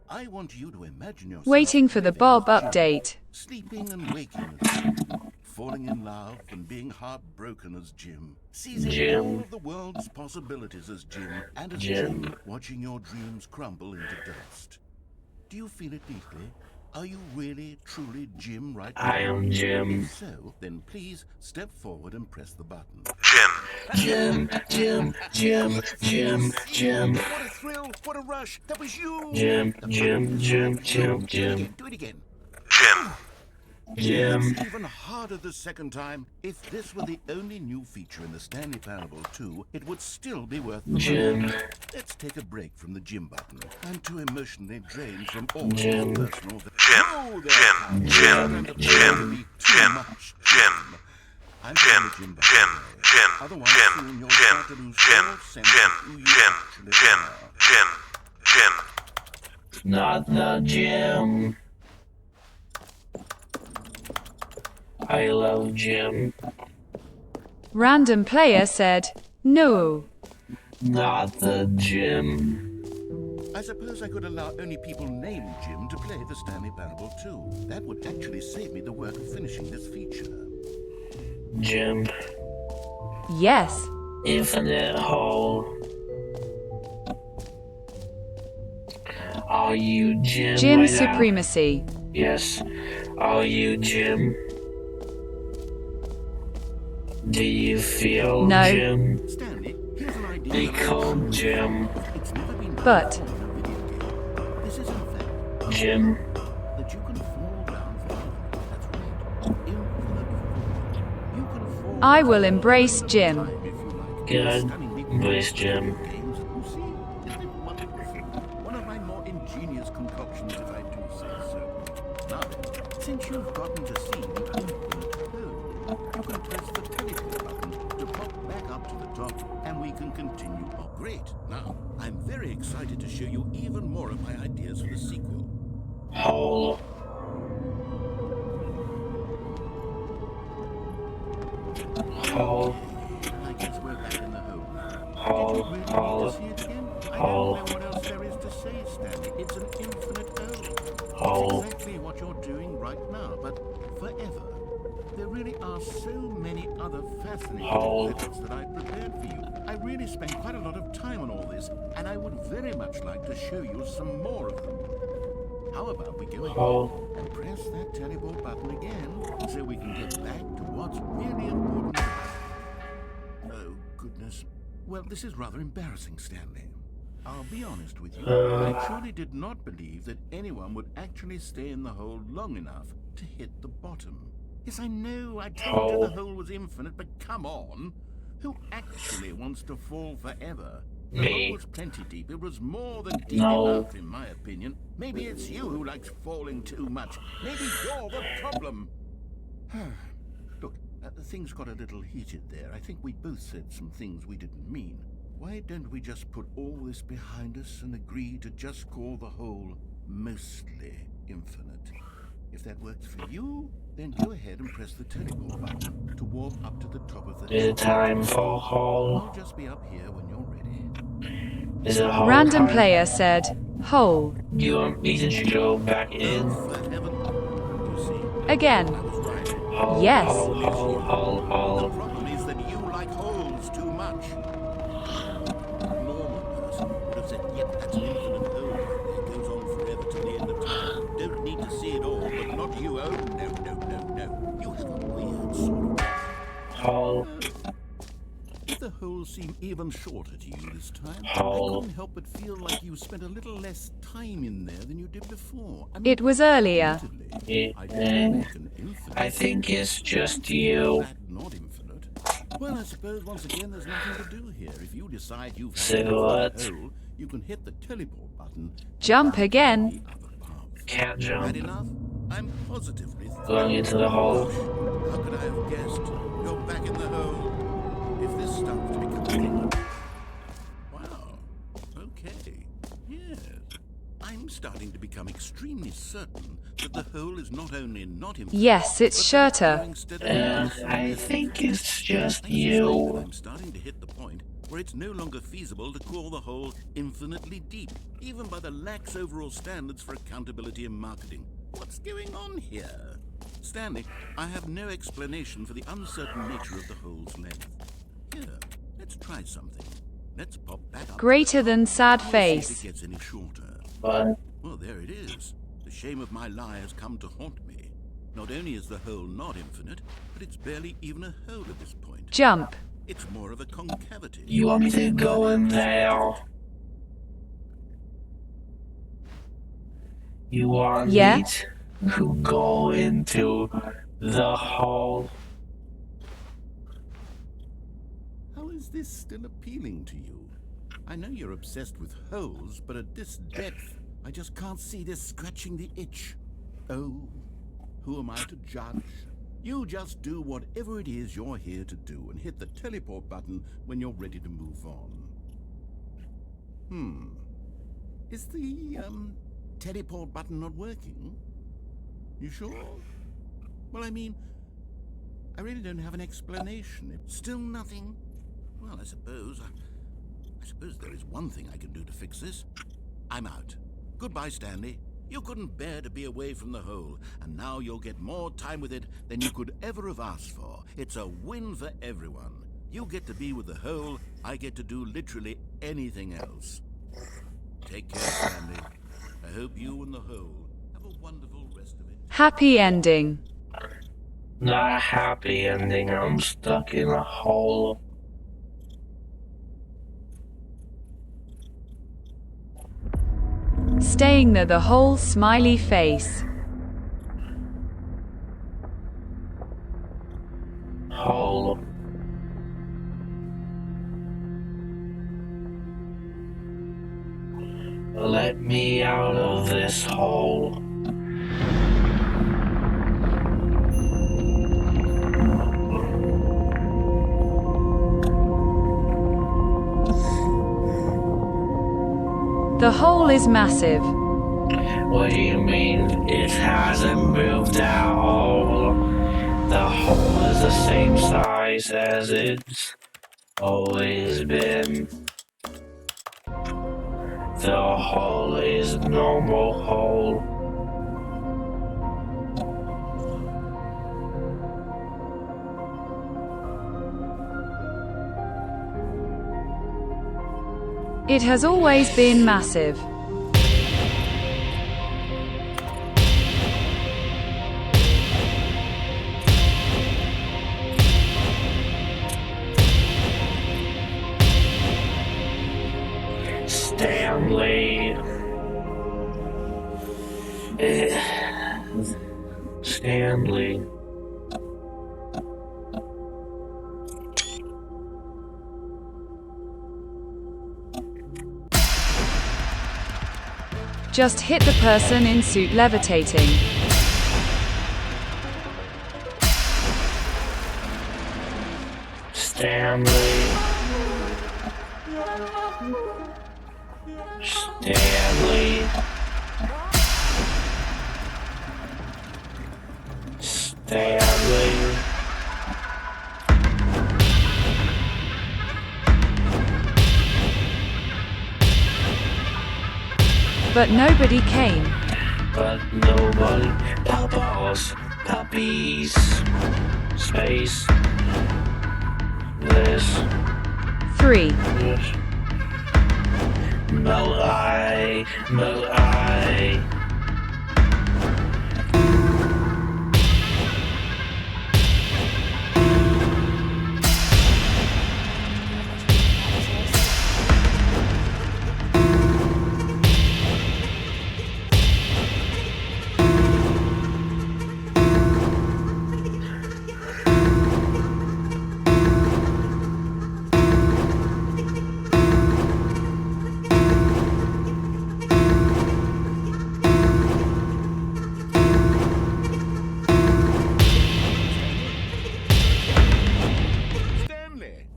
I want you to imagine yourself Waiting for the living Bob as Jim, update. sleeping and waking as Jim, falling in love and being heartbroken as Jim, seizing Jim. all of the world's possibilities as Jim, and as Jim. Jim, watching your dreams crumble into dust. Do you feel it deeply? Are you really, truly Jim right now? I am Jim. If so, then please step forward and press the button. Jim. Jim. Jim. Jim. Jim. What a thrill! What a rush! That was you! Jim. Jim. Jim. Jim. Jim. Do it again. Jim. It's even harder the second time. If this were the only new feature in the Stanley Parable 2, it would still be worth the Jim. money. Let's take a break from the Jim button. I'm too emotionally drained from all Jim. this personal... Oh, there Jim. I'm Jim. Jim. Otherwise, soon you'll start to lose all sense of who you actually are. Not the Jim. I love Jim. Random player said, "No." Not the Jim. I suppose I could allow only people named Jim to play the Stanley Parable 2. That would actually save me the work of finishing this feature. Jim. Yes. Infinite hole. Are you Jim? Jim right now? Supremacy. Yes. Are you Jim? Do you feel No. Jim? Stanley, here's an idea. Become Jim. It's never been done But- before in a video game. This is in fact Jim. that you can fall down forever. That's right. Infinite fall. You can fall I down will embrace all the Jim. time if you like. Good. Stunningly Embrace Jim. games. You see, isn't it wonderful? One of my more ingenious concoctions, if I do say so. Now then, since you've gotten to see the infinite hole, you can press the teleport button to pop back up to the top, and we can continue on. Great. Now, I'm very excited to show you even more of my ideas for the sequel. Hole. Hole. I guess we're back in the hole now. Hole. Did you really Hole. need to see it again? I Hole. don't know what else there is to say, Stanley. It's an infinite hole. Hole. It's exactly what you're doing right now, but forever. There really are so many other fascinating Hole. exhibits that I've prepared for you. I really spent quite a lot of time on all this, and I would very much like to show you some more of them. how about we go ahead Hole. and press that teleport button again so we can get back to what's really important. Oh, goodness. Well, this is rather embarrassing, Stanley. I'll be honest with you. I truly did not believe that anyone would actually stay in the hole long enough to hit the bottom. Yes, I know, I told you the hole was infinite, but come on. Who actually wants to fall forever? The hole was plenty deep. It was more than deep enough, in my opinion. Maybe it's you who likes falling too much. Maybe you're the problem. Look, things got a little heated there. I think we both said some things we didn't mean. Why don't we just put all this behind us and agree to just call the hole mostly infinite? If that works for you, then go ahead and press the teleport button to warp up to the top of the Is it time for hole? I'll just be up here when you're ready. Is it hole Random time? player said, hole. You want me to go back in? Oh, for heaven. You see, Again. I was right. Hole, Yes. hole, hole, hole, The hole. problem is that you like holes too much. A normal person would have said, yep, that's an infinite hole right there. Goes on forever till the end of time. Don't need to see it all, but not you. Oh, no, no, no, no. You have a weird sort of... Hole. Did the hole seem even shorter to you this time? Hole. I couldn't help but feel like you spent a little less time in there than you did before. I mean, It was earlier. admittedly, I didn't make an infinite. I think it's just you. That not infinite. Well, I suppose once again there's nothing to do here. If you decide you've had Cigarette. a hole, you can hit the teleport button. Jump and again. the other path. Can't That jump. enough? I'm positively Going into the hole. How could I have guessed? You're back in the hole. If this starts to become a thing. Wow. Okay. Yes. I'm starting to become extremely certain that the hole is not only not infinite. Yes, it's shorter. And I think it's just I you. I'm starting to hit the point where it's no longer feasible to call the hole infinitely deep, even by the lax overall standards for accountability and marketing. What's going on here? Stanley, I have no explanation for the uncertain nature of the hole's length. Here, let's try something. Let's pop back up. Greater than sad See if face. it gets any shorter. But Well, there it is. The shame of my lie has come to haunt me. Not only is the hole not infinite, but it's barely even a hole at this point. Jump. It's more of a concavity. you want me to go in there? You want Yeah. me to go into the hole? How is this still appealing to you? I know you're obsessed with holes, but at this depth, I just can't see this scratching the itch. Oh, who am I to judge? You just do whatever it is you're here to do and hit the teleport button when you're ready to move on. Is the, teleport button not working? You sure? Well, I mean, I really don't have an explanation. It's still nothing? Well, I suppose there is one thing I can do to fix this. I'm out. Goodbye, Stanley. You couldn't bear to be away from the hole, and now you'll get more time with it than you could ever have asked for. It's a win for everyone. You get to be with the hole, I get to do literally anything else. Take care, Stanley. I hope you and the hole have a wonderful rest of it. Happy ending. Not a happy ending. I'm stuck in a hole. Staying there the whole smiley face. Hole. Let me out of this hole. The hole is massive. What do you mean it hasn't moved at all? The hole is the same size as it's always been. The hole is a normal hole. It has always been massive. Stanley. Just hit the person in suit levitating. Stanley. Stanley. Stanley. But nobody came. But nobody. Puppos. Puppies. Space. This. 3. This. Moai. Moai. Stanley!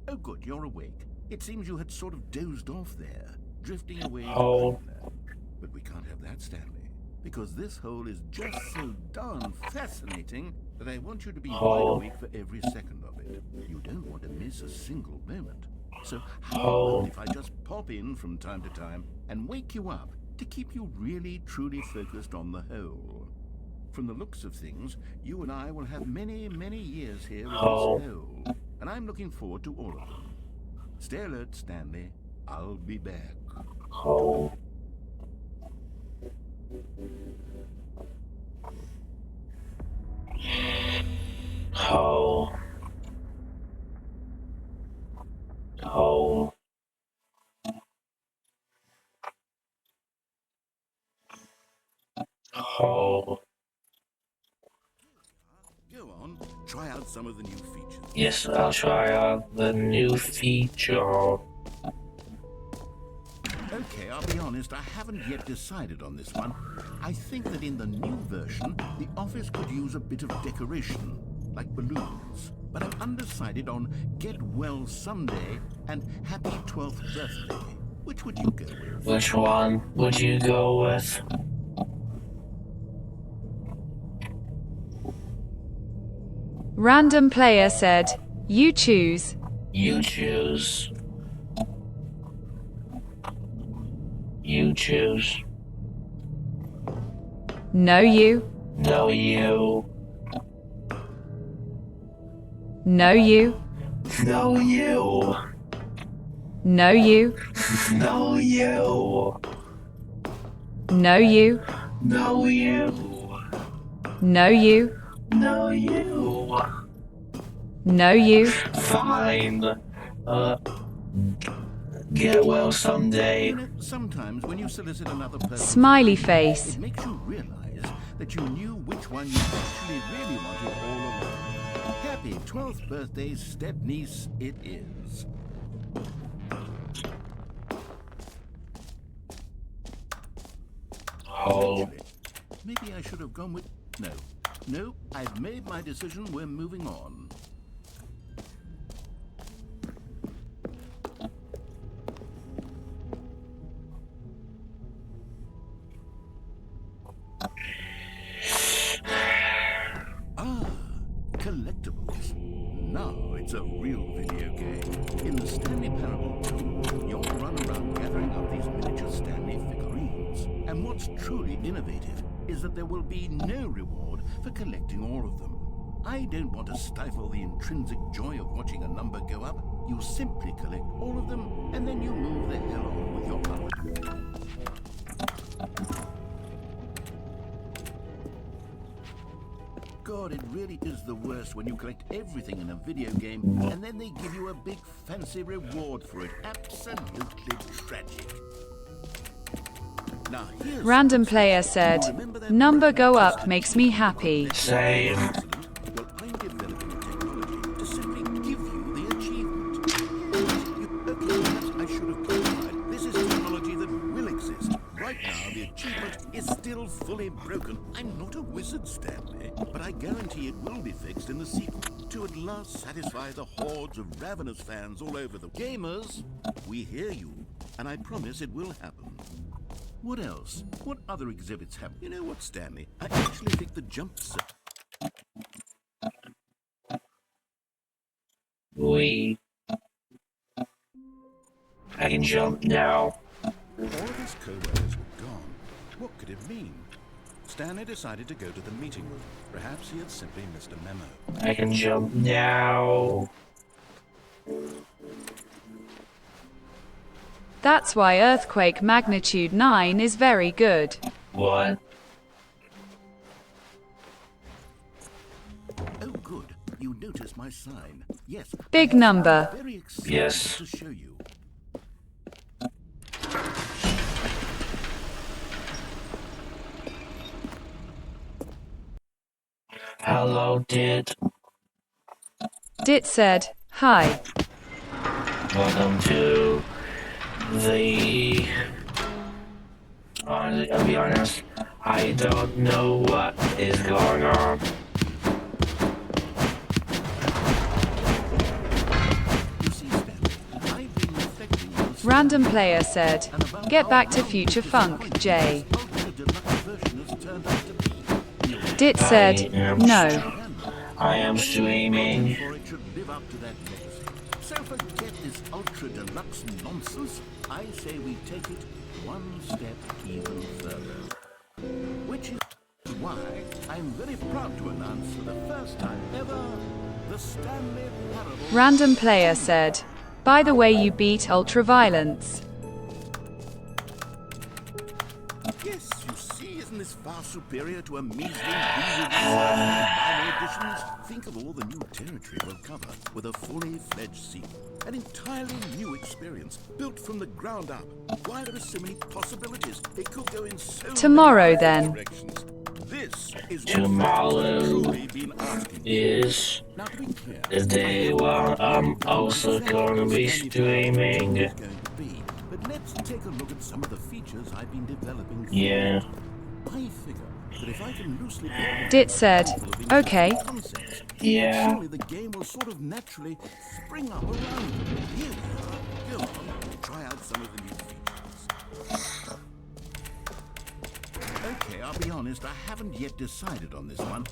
Oh, good, you're awake. It seems you had sort of dozed off there, drifting away. Oh. But we can't have that, Stanley, because this hole is just so darn fascinating that I want you to be wide awake for every second of it. You don't want to miss a single moment. So how about if I just pop in from time to time and wake you up to keep you really, truly focused on the hole? From the looks of things, you and I will have many, many years here in this hole, and I'm looking forward to all of them. Stay alert, Stanley. I'll be back. Oh. Oh. Oh. Oh. Go on, try out some of the new features. Yes, I'll try out the new feature. Okay, I'll be honest, I haven't yet decided on this one. I think that in the new version, the office could use a bit of decoration, like balloons. But I'm undecided on Get Well Someday and Happy 12th Birthday. Which would you go with? Which one would you go with? Random player said, "You choose." You choose. You choose. No you. No you. No you. No you. No you. No you. No you. No you. No you. No you. No you. Fine. Get well someday. You know, sometimes when you solicit another person, Smiley face. it makes you realize that you knew which one you actually really wanted all along. Happy 12th birthday, step-niece, it is. Oh. Maybe I should have gone with... No, I've made my decision. We're moving on. Collectibles. Now it's a real video game. In the Stanley Parable 2, you'll run around gathering up these miniature Stanley figurines. And what's truly innovative is that there will be no reward for collecting all of them. I don't want to stifle the intrinsic joy of watching a number go up. You simply collect all of them, and then you move the hell on with your life. God, it really is the worst when you collect everything in a video game and then they give you a big fancy reward for it. Absolutely tragic. Now, here's Random player said, number go up makes me happy. Same. excellent. Well, I'm developing a technology to simply give you the achievement. Okay, perhaps I should have clarified. This is technology that will exist. Right now, the achievement is still fully broken. I'm not a wizard, Stanley, but I guarantee it will be fixed in the sequel to at last satisfy the hordes of ravenous fans all over the gamers. We hear you, and I promise it will happen. What else? What other exhibits have? You know what, Stanley? I actually think the jump set. I can jump now. All of his co-workers were gone. What could it mean? Stanley decided to go to the meeting room. Perhaps he had simply missed a memo. I can jump now. That's why earthquake magnitude 9 is very good. What? Oh, good. You noticed my sign. Yes. Big number. Very excited Yes. to show you. Hello, Dit. Dit said, hi. Welcome to the... I'll be honest, I don't know what is going on. You see, Stanley, I've been reflecting on Random player said, get back to Future Funk, Jay. ultra deluxe version has turned out to be. Dit said, no. I am streaming. For it should live up to that legacy. So forget this ultra deluxe nonsense. I say we take it one step even further. Which is why I'm very proud to announce for the first time ever the Stanley Parable. Random player said, by the way you beat Ultraviolence. Yes, you see, isn't this far superior to a measly minor editions? Think of all the new territory we'll cover with a fully fledged sequel. An entirely new experience, built from the ground up. Why, there are so many possibilities. It could go in so Tomorrow, many then. directions. This is what Tomorrow I've truly been asking. is Now, to be clear, the day where I'm also gonna be streaming. it's going to be. But let's take a look at some of the features I've been developing. Yeah. I figure that if I can loosely put Dit said, okay. concepts, Yeah. surely the game will sort of naturally spring up around it. Here we are. Go on, try out some of the new features. Okay, I'll be honest, I haven't yet decided on this one.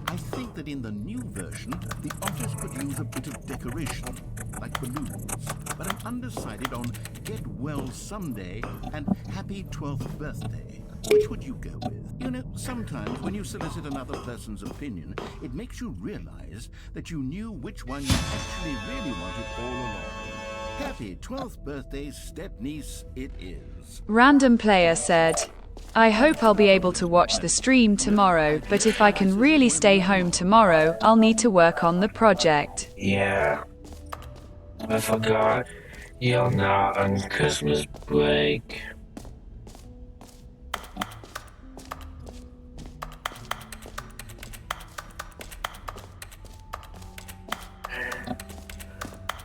I think that in the new version, the otters could use a bit of decoration, like balloons. But I'm undecided on Get Well Someday and Happy 12th Birthday. Which would you go with? You know, sometimes when you solicit another person's opinion, it makes you realize that you knew which one you actually really wanted all along. Happy 12th birthday, step-niece, it is. Random player said, I hope I'll be able to watch the stream tomorrow, but if I can really stay home tomorrow, I'll need to work on the project. Yeah. I forgot. You're not on Christmas break.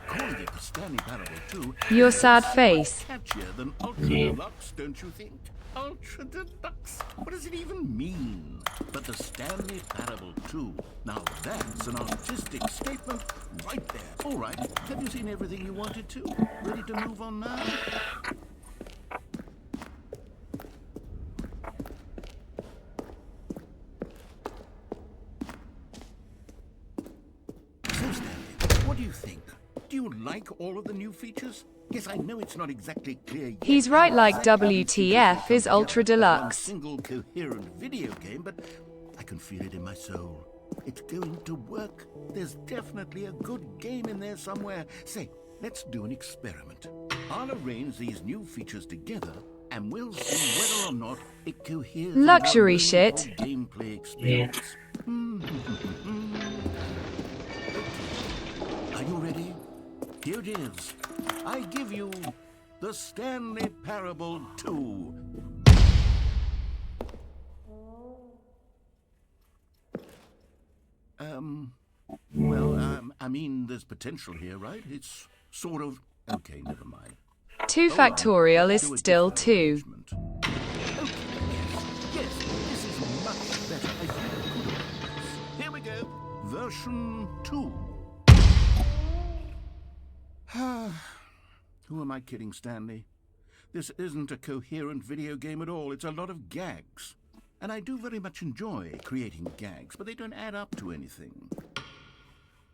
Calling it the Stanley Parable 2 Your sad face. catchier than Ultra Deluxe, don't you think? Ultra Deluxe? What does it even mean? But the Stanley Parable 2, now that's an artistic statement right there. All right, have you seen everything you wanted to? Ready to move on now? So, Stanley, what do you think? Do you like all of the new features? Yes, I know it's not exactly clear yet. He's right like how these WTF features is come Ultra together as one Deluxe. single coherent video game, but I can feel it in my soul. It's going to work. There's definitely a good game in there somewhere. Say, let's do an experiment. I'll arrange these new features together, and we'll see whether or not it coheres. into a Luxury meaningful shit. gameplay experience. Are you ready? Here it is. I give you the Stanley Parable 2. I mean, there's potential here, right? It's sort of... Okay, never mind. 2 All right, factorial let's is do a still different 2. arrangement. Okay, yes, this is much better. I think I could have. Here we go. Version 2. Who am I kidding, Stanley? This isn't a coherent video game at all. It's a lot of gags. And I do very much enjoy creating gags, but they don't add up to anything.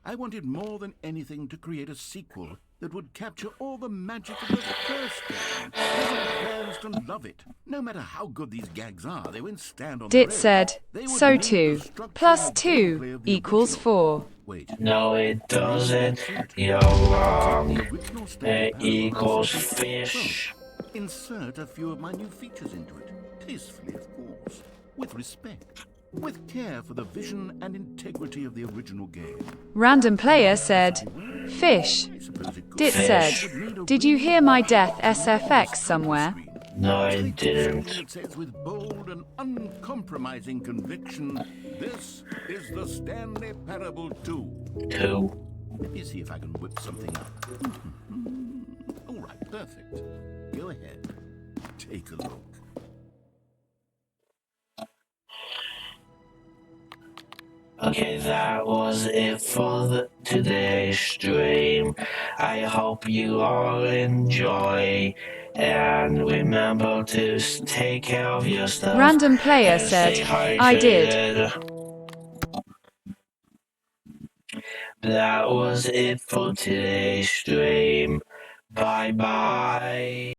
I wanted more than anything to create a sequel that would capture all the magic of the first game. I want fans to love it. No matter how good these gags are, they won't stand on Dit their own. said, They would so need 2 the structure plus and gameplay 2 of the equals original. 4. Wait. No, it doesn't. That's it. You're Take wrong. the original Stanley It Parable equals SFX. fish. Well, insert a few of my new features into it. Tastefully, of course. With respect. With care for the vision and integrity of the original game. Random player said, fish. I suppose it could. Dit Fish. said, did you hear my death SFX somewhere? No, I Something didn't. that says with bold and uncompromising conviction, this is the Stanley Parable 2. 2. Let me see if I can whip something up. All right, perfect. Go ahead. Take a look. Okay, that was it for today's stream. I hope you all enjoy. And remember to take care of yourself. Random player and said, stay I did. hydrated. That was it for today's stream. Bye bye.